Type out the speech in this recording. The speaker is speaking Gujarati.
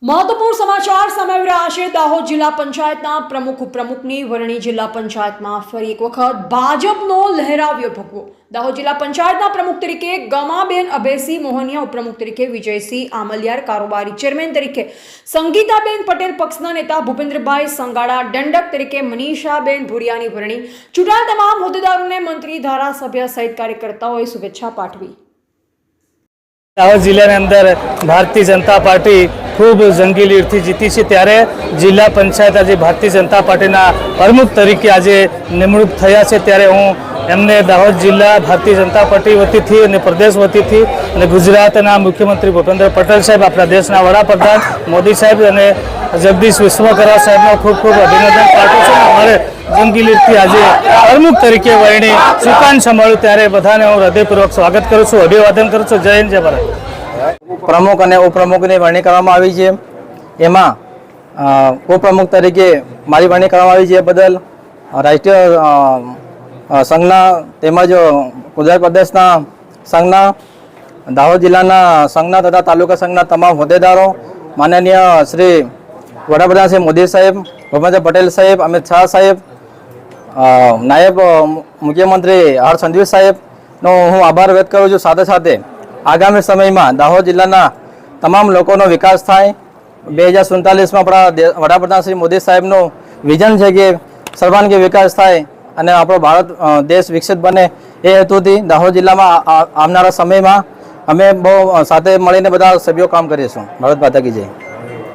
મહત્વપૂર્ણ સમાચાર સામે આવી રહ્યા છે। દાહોદ જિલ્લા પંચાયતના પ્રમુખ ઉપપ્રમુખની વરણી જિલ્લા પંચાયતમાં ફરી એક વખત ભાજપનો લહેરાવ્યો ભગવો। દાહોદ જિલ્લા પંચાયતના પ્રમુખ તરીકે ગમાબેન અભેસી મોહનિયા, ઉપપ્રમુખ તરીકે વિજયસિંહ આમલિયાર, કારોબારી ચેરમેન તરીકે સંગીતાબેન પટેલ, પક્ષના નેતા ભૂપેન્દ્રભાઈ સંગાડા, દંડક તરીકે મનીષાબેન ભુરિયાની વરણી। ચૂંટાયેલ તમામ હોદ્દેદારોને મંત્રી, ધારાસભ્ય સહિત કાર્યકર્તાઓએ શુભેચ્છા પાઠવી। દાહોદ જિલ્લાની અંદર ભારતીય જનતા પાર્ટી ખૂબ જંગી લીડથી જીતી છે, ત્યારે જિલ્લા પંચાયત આજે ભારતીય જનતા પાર્ટીના પ્રમુખ તરીકે આજે નિમણૂક થયા છે। ત્યારે હું એમને દાહોદ જિલ્લા ભારતીય જનતા પાર્ટી વતીથી અને પ્રદેશ વતીથી અને ગુજરાતના મુખ્યમંત્રી ભૂપેન્દ્ર પટેલ સાહેબ, આપણા દેશના વડાપ્રધાન મોદી સાહેબ અને જગદીશ વિશ્વકર્મા સાહેબનો ખૂબ ખૂબ અભિનંદન પાઠવું છું। અમારે જંગી લીડથી આજે પ્રમુખ તરીકે વરણી સુકાન સંભાળ્યું, ત્યારે બધાને હું હૃદયપૂર્વક સ્વાગત કરું છું, અભિવાદન કરું છું। જય હિન્દ, જય ભારત। પ્રમુખ અને ઉપપ્રમુખની વરણી કરવામાં આવી છે। એમાં ઉપપ્રમુખ તરીકે મારી વરણી કરવામાં આવી છે, બદલ રાષ્ટ્રીય સંઘના તેમજ ગુજરાત પ્રદેશના સંઘના, દાહોદ જિલ્લાના સંઘના તથા તાલુકા સંઘના તમામ હોદ્દેદારો, માનનીય શ્રી વડાપ્રધાન શ્રી મોદી સાહેબ, ભૂપેન્દ્ર પટેલ સાહેબ, અમિત શાહ સાહેબ, નાયબ મુખ્યમંત્રી હર્ષ સંઘવી સાહેબનો હું આભાર વ્યક્ત કરું છું। સાથે સાથે આગામી સમયમાં દાહોદ જિલ્લાના તમામ લોકોનો વિકાસ થાય। 2047માં આપણા વડાપ્રધાન શ્રી મોદી સાહેબનું વિઝન છે કે સર્વાંગી વિકાસ થાય અને આપણો ભારત દેશ વિકસિત બને। એ હેતુથી દાહોદ જિલ્લામાં આવનારા સમયમાં અમે બહુ સાથે મળીને બધા સભ્યો કામ કરીશું। ભારત માતા કી જય।